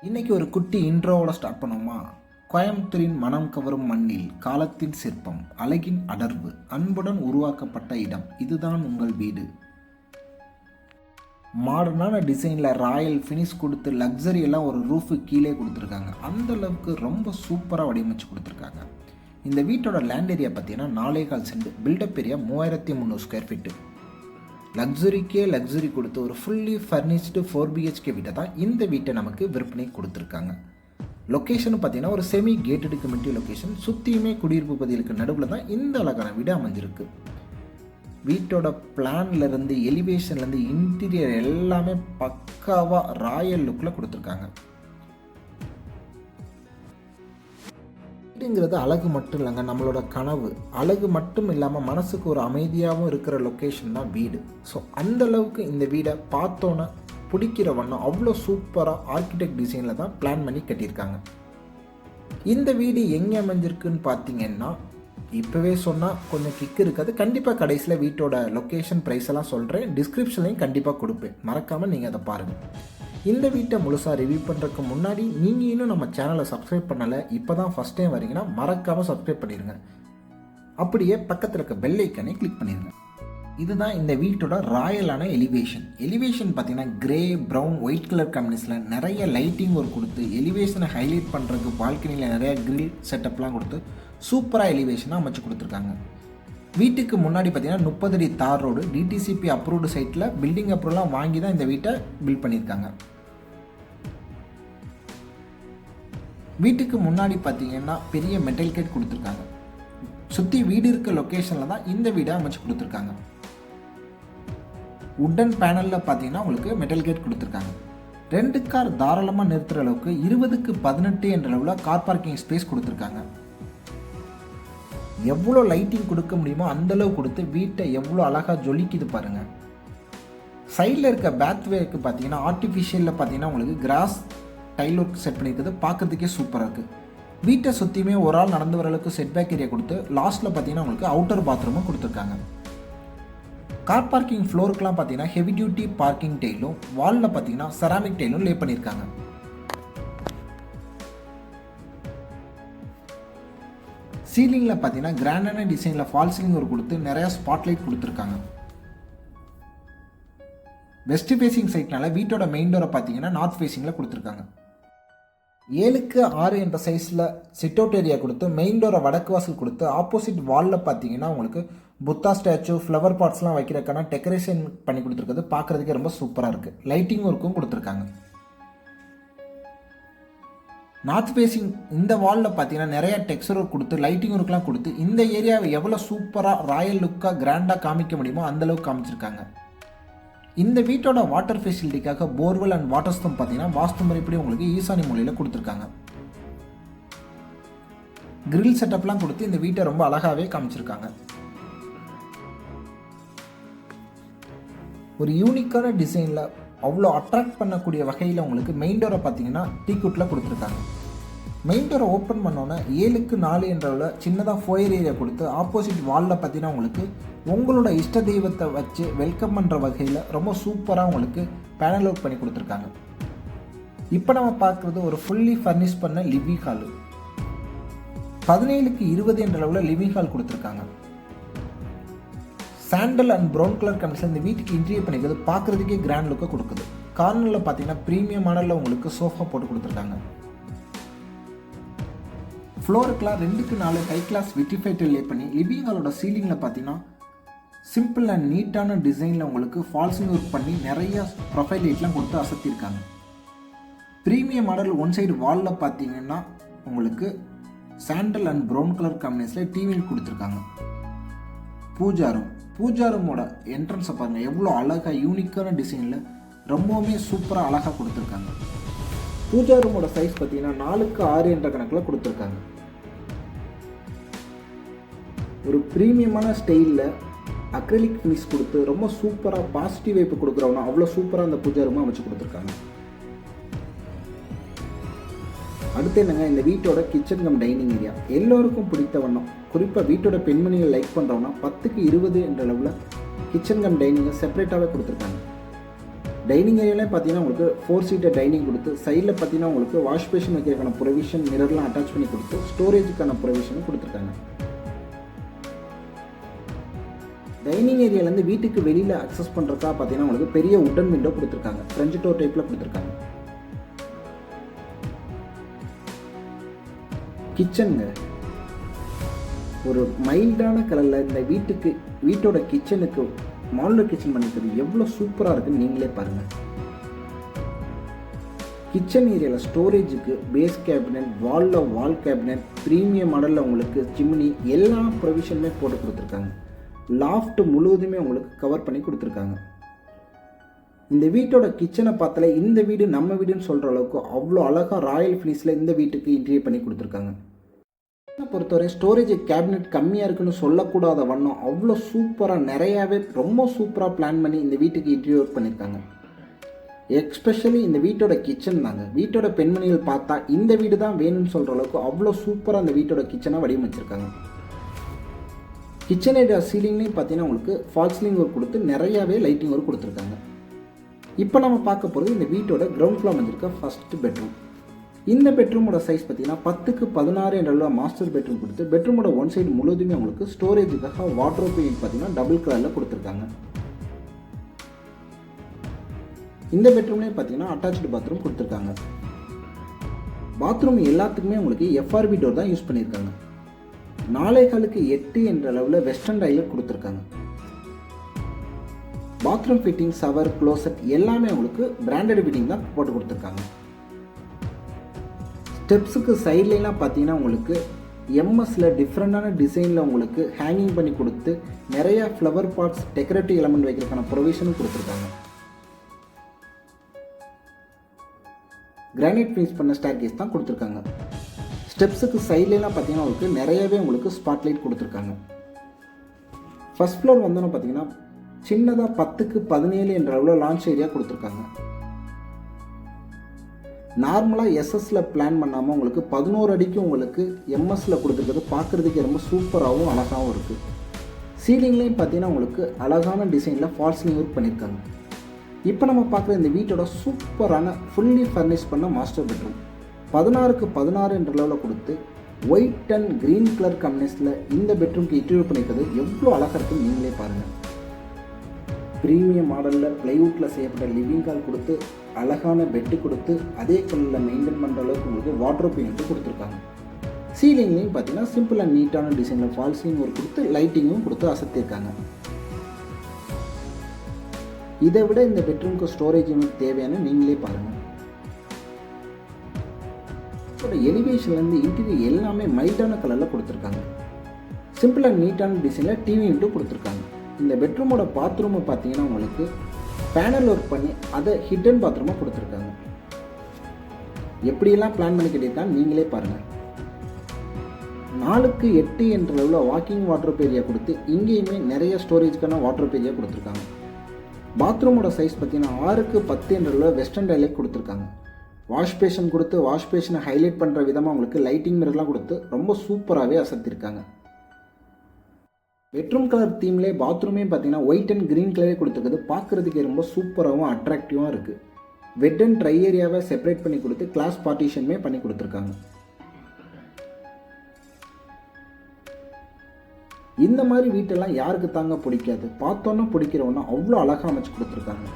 இன்னைக்கு ஒரு குட்டி இன்ட்ரோவோட ஸ்டார்ட் பண்ணுவோமா? கோயம்புத்தூரின் மனம் கவரும் மண்ணில் காலத்தின் சிற்பம், அழகின் அடர்வு, அன்புடன் உருவாக்கப்பட்ட இடம், இதுதான் உங்கள் வீடு. மாடர்னான டிசைனில் ராயல் ஃபினிஷ் கொடுத்து லக்ஸரி எல்லாம் ஒரு ரூஃபு கீழே கொடுத்துருக்காங்க. அந்த அளவுக்கு ரொம்ப சூப்பராக வடிவமைச்சு கொடுத்துருக்காங்க. இந்த வீட்டோட லேண்ட் ஏரியா பார்த்தீங்கன்னா 4.25 cent, built up area 3300 square feet. லக்ஸரிக்கே லக்ஸரி கொடுத்து ஒரு ஃபுல்லி ஃபர்னிஷ்டு 4BHK வீட்டை தான் இந்த வீட்டை நமக்கு விற்பனை கொடுத்துருக்காங்க. லொக்கேஷன் பார்த்தீங்கன்னா ஒரு செமி கேட்டடு கம்யூனிட்டி லொக்கேஷன், சுற்றியுமே குடியிருப்பு பகுதிகளுக்கு நடுவில் தான் இந்த அழகான வீடு அமைஞ்சிருக்கு. வீட்டோட பிளான்லேருந்து எலிவேஷன்லேருந்து இன்டீரியர் எல்லாமே பக்காவாக ராயல் லுக்கில் கொடுத்துருக்காங்க. வீடுங்கிறது அழகு மட்டும் இல்லைங்க, நம்மளோட கனவு. அழகு மட்டும் இல்லாமல் மனசுக்கு ஒரு அமைதியாகவும் இருக்கிற லொக்கேஷன் தான் வீடு. ஸோ அந்தளவுக்கு இந்த வீடை பார்த்தோன்னே பிடிக்கிற வண்ணம் அவ்வளோ சூப்பராக ஆர்கிடெக்ட் டிசைனில் தான் பிளான் பண்ணி கட்டியிருக்காங்க. இந்த வீடு எங்கே அமைஞ்சிருக்குன்னு பார்த்தீங்கன்னா, இப்போவே சொன்னால் கொஞ்சம் கிக்கு இருக்காது. கண்டிப்பாக கடைசியில் வீட்டோட லொக்கேஷன் ப்ரைஸ் எல்லாம் சொல்கிறேன், டிஸ்கிரிப்ஷன்லையும் கண்டிப்பாக கொடுப்பேன், மறக்காமல் நீங்கள் அதை பாருங்கள். இந்த வீட்டை முழுசாக ரிவ்யூ பண்ணுறதுக்கு முன்னாடி நீங்கள் இன்னும் நம்ம சேனலை சப்ஸ்கிரைப் பண்ணலை, இப்போ தான் ஃபஸ்ட் டைம் வரீங்கன்னா மறக்காமல் சப்ஸ்கிரைப் பண்ணிடுங்க. அப்படியே பக்கத்தில் இருக்க பெல் ஐக்கனை கிளிக் பண்ணிடுங்க. இதுதான் இந்த வீட்டோட ராயலான எலிவேஷன் பார்த்தீங்கன்னா கிரே, ப்ரௌன், ஒயிட் கலர் காம்பினேஷனில் நிறைய லைட்டிங் ஒர்க் கொடுத்து எலிவேஷனை ஹைலைட் பண்ணுறதுக்கு பால்கனியில் நிறைய கிரில் செட்டப்லாம் கொடுத்து சூப்பராக எலிவேஷனாக அமைச்சு கொடுத்துருக்காங்க. வீட்டுக்கு முன்னாடி பார்த்தீங்கன்னா 30 அடி தார் ரோடு, டிடிசிபி அப்ரூவ்டு சைட்டில் பில்டிங் அப்ரூவ்லாம் வாங்கி தான் இந்த வீட்டை பில்ட் பண்ணியிருக்காங்க. வீட்டுக்கு முன்னாடி பார்த்தீங்கன்னா பெரிய மெட்டல் கேட் கொடுத்துருக்காங்க. சுற்றி வீடு இருக்க லொக்கேஷனில் தான் இந்த வீடை அமைச்சு கொடுத்துருக்காங்க. உட்டன் பேனலில் பார்த்தீங்கன்னா உங்களுக்கு மெட்டல் கேட் கொடுத்துருக்காங்க. 2 கார் தாராளமாக நிறுத்துகிற அளவுக்கு 20க்கு 18 என்ற அளவில் கார் பார்க்கிங் ஸ்பேஸ் கொடுத்துருக்காங்க. எவ்வளோ லைட்டிங் கொடுக்க முடியுமோ அந்தளவு கொடுத்து வீட்டை எவ்வளோ அழகாக ஜொலிக்குது பாருங்கள். சைடில் இருக்க பேத்வேக்கு பார்த்தீங்கன்னா ஆர்டிஃபிஷியலில் பார்த்தீங்கன்னா உங்களுக்கு கிராஸ் டைல் ஒர்க் செட் பண்ணியிருக்குது, பார்க்குறதுக்கே சூப்பராக இருக்குது. வீட்டை சுற்றியுமே ஒரு ஆள் நடந்து வர அளவுக்கு செட்பேக் ஏரியா கொடுத்து லாஸ்ட்டில் பார்த்தீங்கன்னா உங்களுக்கு அவுட்டர் பாத்ரூமும் கொடுத்துருக்காங்க. கார் பார்க்கிங் ஃப்ளோருக்குலாம் பார்த்தீங்கன்னா ஹெவி டியூட்டி பார்க்கிங் டைலும், வாலில் பார்த்தீங்கன்னா செராமிக் டைலும் லே பண்ணியிருக்காங்க. சீலிங்கில் பார்த்தீங்கன்னா கிராண்டான டிசைனில் ஃபால் சீலிங் ஒரு கொடுத்து நிறையா ஸ்பாட்லைட் கொடுத்துருக்காங்க. வெஸ்ட் ஃபேசிங் சைட்னால வீட்டோட மெயின் டோரை பார்த்தீங்கன்னா நார்த் ஃபேசிங்கில் கொடுத்துருக்காங்க. 7க்கு 6 என்ற சைஸில் சிட் அவுட் ஏரியா கொடுத்து மெயின் டோரை வடக்கு வாசல் கொடுத்து ஆப்போசிட் வாலில் பார்த்தீங்கன்னா உங்களுக்கு புத்தா ஸ்டாச்சு, ஃப்ளவர் பாட்ஸ்லாம் வைக்கிறதுக்கான டெக்கரேஷன் பண்ணி கொடுத்துருக்குது, பார்க்குறதுக்கே ரொம்ப சூப்பராக இருக்குது. லைட்டிங் ஒர்க்கும் கொடுத்துருக்காங்க. நார்த் ஃபேசிங் இந்த வாலில் பார்த்தீங்கன்னா நிறைய டெக்ஸ்சர் ஒர்க் கொடுத்து லைட்டிங் ஒர்க்லாம் கொடுத்து இந்த ஏரியாவை எவ்வளோ சூப்பராக ராயல் லுக்காக கிராண்டாக காமிக்க முடியுமோ அந்தளவுக்கு காமிச்சிருக்காங்க. இந்த வீட்டோட வாட்டர் ஃபெசிலிட்டிக்காக போர்வெல் அண்ட் வாட்டர் ஸ்டம் பார்த்தீங்கன்னா வாஸ்து முறைப்படி உங்களுக்கு ஈசானி மூலையில் கொடுத்துருக்காங்க. கிரில் செட்டப்லாம் கொடுத்து இந்த வீட்டை ரொம்ப அழகாகவே காமிச்சிருக்காங்க. ஒரு யூனிக்கான டிசைனில் அவ்வளோ அட்ராக்ட் பண்ணக்கூடிய வகையில் உங்களுக்கு மெயின் டோரை பார்த்தீங்கன்னா டீக்குட்டில் கொடுத்துருக்காங்க. மெயின் டோரை ஓப்பன் பண்ணோன்னே 7க்கு 4 என்ற சின்னதாக ஃபோயர் ஏரியா கொடுத்து ஆப்போசிட் வாலில் பார்த்தீங்கன்னா உங்களுக்கு உங்களோட இஷ்ட தெய்வத்தை வச்சு வெல்கம் பண்ணுற வகையில் ரொம்ப சூப்பராக உங்களுக்கு பேனல் ஒர்க் பண்ணி கொடுத்துருக்காங்க. இப்போ நம்ம பார்க்குறது ஒரு ஃபுல்லி ஃபர்னிஷ் பண்ண லிவிங் ஹாலு. 17க்கு 20 என்ற அளவில் லிவிங் ஹால் கொடுத்துருக்காங்க. Sandal and brown colour combination இந்த வீட்டுக்கு இன்டீரியர் பண்ணிக்கிறது பார்க்குறதுக்கே கிராண்ட் லுக்கை கொடுக்குது. கார்னரில் பார்த்தீங்கன்னா ப்ரீமியம் மாடலில் உங்களுக்கு சோஃபா போட்டு கொடுத்துருக்காங்க. ஃப்ளோருக்குலாம் 2க்கு 4 ஹை கிளாஸ் விட்டிஃபைட் லே பண்ணி லிவிங் ஹாலோட சீலிங்கில் பார்த்தீங்கன்னா சிம்பிள் அண்ட் நீட்டான டிசைனில் உங்களுக்கு ஃபால்ஸிங் ஒர்க் பண்ணி நிறைய ப்ரொஃபைல் லைட்லாம் கொடுத்து அசத்திருக்காங்க. ப்ரீமியம் மாடல் ஒன் சைடு வாலில் பார்த்தீங்கன்னா உங்களுக்கு சாண்டல் அண்ட் ப்ரௌன் கலர் காம்பினேஷனில் டிவி கொடுத்துருக்காங்க. பூஜா ரூமோட என்ட்ரன்ஸை பாருங்கள், எவ்வளோ அழகாக யூனிக்கான டிசைனில் ரொம்பவுமே சூப்பராக அழகாக கொடுத்துருக்காங்க. பூஜா ரூமோட சைஸ் பார்த்தீங்கன்னா 4க்கு 6 என்ற கணக்கில் கொடுத்துருக்காங்க. ஒரு ப்ரீமியமான ஸ்டைலில் அக்ரிலிக் ஃபினிஷ் கொடுத்து ரொம்ப சூப்பராக பாசிட்டிவ் வைப்பு கொடுக்குறவங்க அவ்வளோ சூப்பராக அந்த பூஜா ரூமாக அமைச்சு கொடுத்துருக்காங்க. அடுத்து என்னங்க, இந்த வீட்டோட கிச்சன் கம் டைனிங் ஏரியா எல்லோருக்கும் பிடித்த வண்ணம், குறிப்பாக வீட்டோட பெண்மணிகள் லைக் பண்ணுறோன்னா 10க்கு 20 என்ற அளவில் கிச்சன் கம் டைனிங்கை செப்பரேட்டாகவே கொடுத்துருக்காங்க. டைனிங் ஏரியாலே பார்த்தீங்கன்னா உங்களுக்கு 4 சீட்டர் டைனிங் கொடுத்து சைடில் பார்த்தீங்கன்னா உங்களுக்கு வாஷ் பேஷன் வைக்கிறதுக்கான ப்ரொவிஷன் மிரர்லாம் அட்டாச் பண்ணி கொடுத்து ஸ்டோரேஜுக்கான ப்ரொவிஷனும் கொடுத்துருக்காங்க. டைனிங் ஏரியாலேருந்து வீட்டுக்கு வெளியில் அக்சஸ் பண்ணுறதுக்காக பார்த்தீங்கன்னா உங்களுக்கு பெரிய உட்டன் விண்டோ கொடுத்துருக்காங்க. ஃப்ரெஞ்ச் டோர் டைப்பில் கொடுத்துருக்காங்க. கிச்சனுங்க ஒரு மைல்டான கலரில் இந்த வீட்டோட கிச்சனுக்கு மாடுலர் கிச்சன் பண்ணிக்கிறது எவ்வளோ சூப்பராக இருக்குன்னு நீங்களே பாருங்கள். கிச்சன் ஏரியாவில் ஸ்டோரேஜுக்கு பேஸ் கேபினட், வால் கேபினட், ப்ரீமியம் மாடலில் உங்களுக்கு சிம்னி எல்லா ப்ரொவிஷனுமே போட்டு கொடுத்துருக்காங்க. லாஃப்ட் முழுவதுமே உங்களுக்கு கவர் பண்ணி கொடுத்துருக்காங்க. இந்த வீட்டோட கிச்சனை பார்த்தாலே இந்த வீடு நம்ம வீடுன்னு சொல்கிற அளவுக்கு அவ்வளோ அழகாக ராயல் ஃபினிஷில் இந்த வீட்டுக்கு இன்டீரியர் பண்ணி கொடுத்துருக்காங்க. பொறுத்தவரை ஸ்டோரேஜ் கேபினெட் கம்மியாக இருக்குன்னு சொல்லக்கூடாத வண்ணம் அவ்வளோ சூப்பராக நிறையாவே ரொம்ப சூப்பராக பிளான் பண்ணி இந்த வீட்டுக்கு இன்டீரியர் பண்ணியிருக்காங்க. எஸ்பெஷலி இந்த வீட்டோட கிச்சன் தாங்க. வீட்டோட பெண்மணிகள் பார்த்தா இந்த வீடு தான் வேணும்னு சொல்கிற அளவுக்கு அவ்வளோ சூப்பராக அந்த வீட்டோட கிச்சனை வடிவமைச்சிருக்காங்க. கிச்சன் ஏரியா சீலிங்லேயும் பார்த்தீங்கன்னா உங்களுக்கு ஃபால் சீலிங் ஒர்க் கொடுத்து நிறையாவே லைட்டிங் ஒர்க் கொடுத்துருக்காங்க. இப்போ நம்ம பார்க்க போகிறது இந்த வீட்டோட கிரவுண்ட் ஃப்ளோர் வந்திருக்க ஃபர்ஸ்ட் பெட்ரூம். இந்த பெட்ரூமோட சைஸ் பார்த்தீங்கன்னா 10x16 என்ற அளவு மாஸ்டர் பெட்ரூம் கொடுத்து பெட்ரூமோட ஒன் சைடு முழுவதுமே உங்களுக்கு ஸ்டோரேஜுக்காக வார்ட்ரோப் யூனிட் பார்த்தீங்கன்னா டபுள் கலரில் கொடுத்துருக்காங்க. இந்த பெட்ரூம்லேயே பார்த்தீங்கன்னா அட்டாச்சு பாத்ரூம் கொடுத்துருக்காங்க. பாத்ரூம் எல்லாத்துக்குமே உங்களுக்கு எஃப்ஆர்பி டோர் தான் யூஸ் பண்ணியிருக்காங்க. 4.8 என்ற அளவில் வெஸ்டர்ன் டைலர் கொடுத்துருக்காங்க. பாத்ரூம் ஃபிட்டிங், ஷவர், க்ளோசெட் எல்லாமே உங்களுக்கு பிராண்டட் ஃபிட்டிங் தான் போட்டு கொடுத்துருக்காங்க. ஸ்டெப்ஸுக்கு சைட்லாம் பார்த்தீங்கன்னா உங்களுக்கு எம்எஸ்ல டிஃப்ரெண்டான டிசைனில் உங்களுக்கு ஹேங்கிங் பண்ணி கொடுத்து நிறையா ஃப்ளவர் பாட்ஸ், டெக்கரேட்டிவ் எலமெண்ட் வைக்கிறதுக்கான ப்ரொவிஷனும் கொடுத்துருக்காங்க. கிரானைட் ஃபினிஷ் பண்ண ஸ்டேர் கேஸ் தான் கொடுத்துருக்காங்க. ஸ்டெப்ஸுக்கு சைட்லாம் பார்த்தீங்கன்னா உங்களுக்கு நிறையவே உங்களுக்கு ஸ்பாட்லைட் கொடுத்துருக்காங்க. ஃபர்ஸ்ட் ஃப்ளோர் வந்தோன்னு பார்த்தீங்கன்னா சின்னதாக 10x17 என்ற அளவில் லான்ச் ஏரியா கொடுத்துருக்காங்க. நார்மலாக எஸ்எஸ்ல பிளான் பண்ணாமல் உங்களுக்கு 11 அடிக்கு உங்களுக்கு எம்எஸ்ல கொடுத்துருக்கிறது பார்க்குறதுக்கு ரொம்ப சூப்பராகவும் அழகாகவும் இருக்குது. சீலிங்லேயும் பார்த்தீங்கன்னா உங்களுக்கு அழகான டிசைனில் ஃபால் சீலிங் ஒர்க் பண்ணியிருக்காங்க. இப்போ நம்ம பார்க்குற இந்த வீட்டோட சூப்பரான ஃபுல்லி ஃபர்னிஷ் பண்ண மாஸ்டர் பெட்ரூம் 16x16 என்ற அளவில் கொடுத்து ஒயிட் அண்ட் க்ரீன் கலர் காம்பினேஷனில் இந்த பெட்ரூம்க்கு இன்டீரியர் பண்ணிக்கிறது எவ்வளோ அழகாக இருக்குன்னு நீங்களே பாருங்கள். ப்ரீமியம் மாடலில் ப்ளைவுட்டில் செய்யப்பட்ட லிவிங் ஹால் கொடுத்து அழகான பெட்டு கொடுத்து அதே கலரில் மெயின்டைன் பண்ணுற அளவுக்கு உங்களுக்கு வார்ட்ரோப் யூனிட் கொடுத்துருக்காங்க. சீலிங்லேயும் பார்த்தீங்கன்னா சிம்பிள் அண்ட் நீட்டான டிசைனில் ஃபால் சீலிங் ஒரு கொடுத்து லைட்டிங்கும் கொடுத்து அசத்திருக்காங்க. இதை விட இந்த பெட்ரூம்க்கு ஸ்டோரேஜ் யூனிட் தேவையான நீங்களே பாருங்கள். எலிவேஷன்லேருந்து இன்டீரியர் எல்லாமே மைல்டான கலரில் கொடுத்துருக்காங்க. சிம்பிள் அண்ட் நீட்டான டிசைனில் டிவி யூனிட்டும் கொடுத்துருக்காங்க. இந்த பெட்ரூமோட பாத்ரூமை பார்த்தீங்கன்னா உங்களுக்கு பேனல் ஒர்க் பண்ணி அதை ஹிடன் பாத்ரூமாக கொடுத்துருக்காங்க. எப்படியெல்லாம் பிளான் பண்ணி கேட்டீங்கன்னா நீங்களே பாருங்கள். 4x8 என்ற அளவில் வாக்கிங் வாட்டர் ஏரியா கொடுத்து இங்கேயுமே நிறைய ஸ்டோரேஜ்க்கான வாட்டர் ஏரியா கொடுத்துருக்காங்க. பாத்ரூமோட சைஸ் பார்த்தீங்கன்னா 6x10 என்ற அளவில் வெஸ்டர்ன் டைலைட் கொடுத்துருக்காங்க. வாஷ் பேஷன் கொடுத்து வாஷ் பேஷனை ஹைலைட் பண்ணுற விதமாக உங்களுக்கு லைட்டிங் மிரர்லாம் கொடுத்து ரொம்ப சூப்பராகவே அசத்திருக்காங்க. பெட்ரூம் கலர் தீம்லேயே பாத்ரூமே பார்த்தீங்கன்னா ஒயிட் அண்ட் க்ரீன் கலரே கொடுத்துருக்குது. பார்க்குறதுக்கே ரொம்ப சூப்பராகவும் அட்ராக்டிவாக இருக்குது. வெட் அண்ட் ட்ரை ஏரியாவை செப்பரேட் பண்ணி கொடுத்து கிளாஸ் பார்ட்டிஷனுமே பண்ணி கொடுத்துருக்காங்க. இந்த மாதிரி வீட்டெல்லாம் யாருக்கு தாங்க பிடிக்காது? பார்த்தோன்னா பிடிக்கிறவனா அவ்வளோ அழகாக அமைச்சு கொடுத்துருக்காங்க.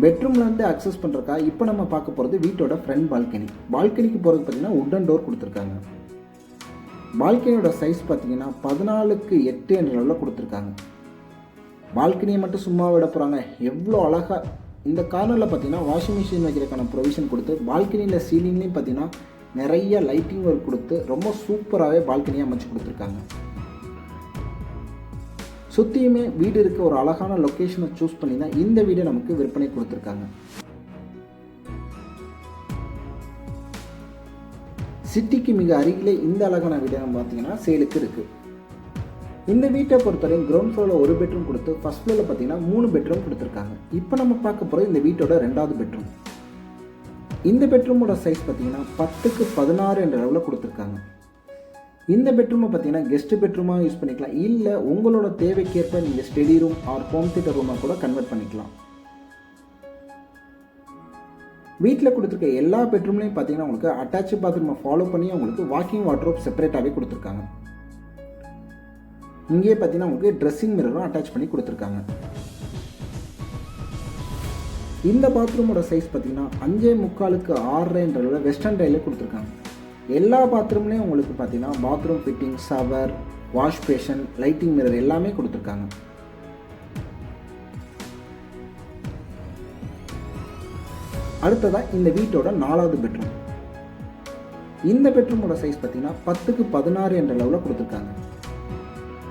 பெட்ரூம்லேருந்து அக்சஸ் பண்ணுறக்கா இப்போ நம்ம பார்க்க போகிறது வீட்டோட ஃப்ரண்ட் பால்கனி. பால்கனிக்கு போகிறதுக்கு பார்த்தீங்கன்னா உட்டன் டோர் கொடுத்துருக்காங்க. பால்கனியோட சைஸ் பார்த்தீங்கன்னா 14x8 என்ற அளவில் கொடுத்துருக்காங்க. பால்கனியை மட்டும் சும்மா விட போகிறாங்க, எவ்வளோ அழகாக இந்த கார்னரில் பார்த்தீங்கன்னா வாஷிங் மிஷின் வைக்கிறதுக்கான ப்ரொவிஷன் கொடுத்து பால்கனியில் சீலிங்லேயும் பார்த்தீங்கன்னா நிறைய லைட்டிங் ஒர்க் கொடுத்து ரொம்ப சூப்பராகவே பால்கனியை அமைச்சு கொடுத்துருக்காங்க. சுற்றியுமே வீடு இருக்க ஒரு அழகான லொக்கேஷனை சூஸ் பண்ணி தான் இந்த வீடை நமக்கு விற்பனை கொடுத்துருக்காங்க. சிட்டிக்கு மிக அருகிலே இந்த அழகான வீடை நம்ம பார்த்தீங்கன்னா சேலுக்கு இருக்குது. இந்த வீட்டை பொறுத்தவரை கிரவுண்ட் ஃப்ளோரில் ஒரு பெட்ரூம் கொடுத்து ஃபர்ஸ்ட் ஃப்ளோரில் பார்த்தீங்கன்னா 3 பெட்ரூம் கொடுத்துருக்காங்க. இப்போ நம்ம பார்க்க போகிறது இந்த வீட்டோட 2வது பெட்ரூம். இந்த பெட்ரூமோட சைஸ் பார்த்தீங்கன்னா 10x16 என்ற அளவில் கொடுத்துருக்காங்க. இந்த பெட்ரூமை பார்த்தீங்கன்னா கெஸ்ட் பெட்ரூமாக யூஸ் பண்ணிக்கலாம், இல்லை உங்களோட தேவைக்கேற்ப நீங்கள் study room or home theatre ரூமாக கூட கன்வெர்ட் பண்ணிக்கலாம். வீட்டில் கொடுத்துருக்க எல்லா பெட்ரூம்லையும் பார்த்தீங்கன்னா உங்களுக்கு அட்டாச் பாத்ரூமை ஃபாலோ பண்ணி உங்களுக்கு வாக்கிங் வார்ட்ரோப் செப்பரேட்டாகவே கொடுத்துருக்காங்க. இங்கேயே பார்த்தீங்கன்னா உங்களுக்கு ட்ரெஸ்ஸிங் மிரரும் அட்டாச் பண்ணி கொடுத்துருக்காங்க. இந்த பாத்ரூமோட சைஸ் பார்த்தீங்கன்னா 5.75க்கு 6.5 வெஸ்டர்ன் டைலில் கொடுத்துருக்காங்க. எல்லா பாத்ரூம்லேயும் உங்களுக்கு பார்த்தீங்கன்னா bathroom fitting, shower, wash basin, lighting mirror எல்லாமே கொடுத்துருக்காங்க. அடுத்ததாக இந்த வீட்டோட 4வது பெட்ரூம். இந்த பெட்ரூமோட சைஸ் பார்த்தீங்கன்னா 10க்கு 16 என்ற லெவலில் கொடுத்துருக்காங்க.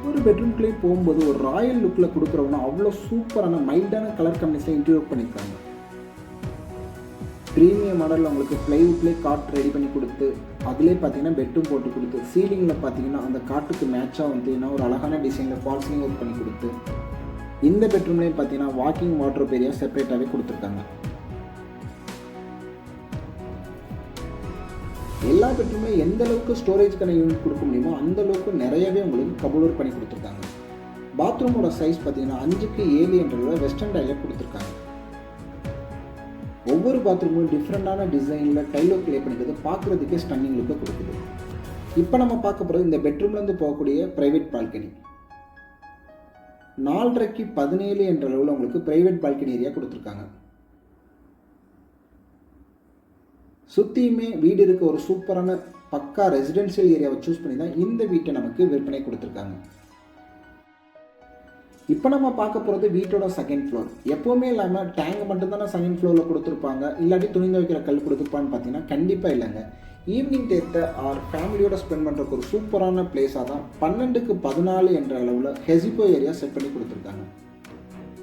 ஒரு பெட்ரூம்குள்ளே போகும்போது ஒரு ராயல் லுக்கில் கொடுக்குறவங்க அவ்வளோ சூப்பரான மைல்டான கலர் காம்பினேஷன் இன்டீரியர் பண்ணியிருக்காங்க. ப்ரீமியம் மாடலில் உங்களுக்கு ப்ளைவுட்லேயே காட் ரெடி பண்ணி கொடுத்து அதிலே பார்த்தீங்கன்னா பெட்ரூம் போட்டு கொடுத்து சீலிங்கில் பார்த்தீங்கன்னா அந்த காட்டுக்கு மேட்சாக வந்து ஒரு அழகான டிசைனில் ஃபால் சீலிங் ஒர்க் பண்ணி கொடுத்து இந்த பெட்ரூம்லேயும் பார்த்தீங்கன்னா வாக்கிங் வார்ட்ரோப் ஏரியா செப்பரேட்டாகவே கொடுத்துருக்காங்க. எல்லா பெட்ரூமே எந்த அளவுக்கு ஸ்டோரேஜ்க்கான யூனிட் கொடுக்க முடியுமோ அந்த அளவுக்கு நிறையவே உங்களுக்கு கபோர்ட் பண்ணி கொடுத்துருக்காங்க. பாத்ரூமோட சைஸ் பார்த்தீங்கன்னா 5க்கு 7 என்ற வெஸ்டர்ன் டைலில் கொடுத்துருக்காங்க. ஒவ்வொரு பாத்ரூமும் டிஃப்ரெண்டான டிசைனில் டைலோ ப்ளே பண்ணிக்கிறது பார்க்குறதுக்கே ஸ்டன்னிங் லுக்கை கொடுக்குது. இப்போ நம்ம பார்க்க போகிறது இந்த பெட்ரூம்லேருந்து போகக்கூடிய ப்ரைவேட் பால்கனி. 4.5க்கு 17 என்ற அளவில் உங்களுக்கு ப்ரைவேட் பால்கனி ஏரியா கொடுத்துருக்காங்க. சுற்றியுமே வீடு இருக்க ஒரு சூப்பரான பக்கா ரெசிடென்ஷியல் ஏரியாவை சூஸ் பண்ணி தான் இந்த வீட்டை நமக்கு விற்பனை கொடுத்துருக்காங்க. இப்போ நம்ம பார்க்க போகிறது வீட்டோட செகண்ட் ஃப்ளோர். எப்போவுமே இல்லாமல் டேங்க் மட்டும்தானே செகண்ட் ஃப்ளோரில் கொடுத்துருப்பாங்க, இல்லாட்டி துணி துவைக்கிற கல் கொடுத்துருப்பான்னு பார்த்தீங்கன்னா கண்டிப்பாக இல்லைங்க. ஈவினிங் டேத்தை ஆர் ஃபேமிலியோட ஸ்பெண்ட் பண்ணுறதுக்கு ஒரு சூப்பரான பிளேஸாக தான் 12க்கு 14 என்ற அளவில் ஹெசிபோ ஏரியா செட் பண்ணி கொடுத்துருக்காங்க.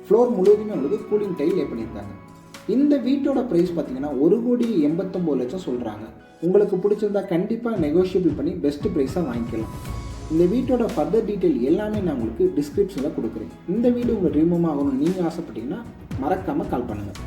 ஃப்ளோர் முழுவதுமே உங்களுக்கு கூலிங் டைல் லே பண்ணியிருக்காங்க. இந்த வீட்டோட ப்ரைஸ் பார்த்தீங்கன்னா 1,89,00,000 சொல்கிறாங்க. உங்களுக்கு பிடிச்சிருந்தா கண்டிப்பாக நெகோஷியபிள் பண்ணி பெஸ்ட் ப்ரைஸாக வாங்கிக்கலாம். இந்த வீட்டோட ஃபர்தர் டீட்டெயில் எல்லாமே நான் உங்களுக்கு டிஸ்கிரிப்ஷனில் கொடுக்குறேன். இந்த வீடு உங்கள் ட்ரீம் ஹோம் ஆகணும்னு நீங்கள் ஆசைப்பட்டீங்கன்னா மறக்காமல் கால் பண்ணுங்கள்.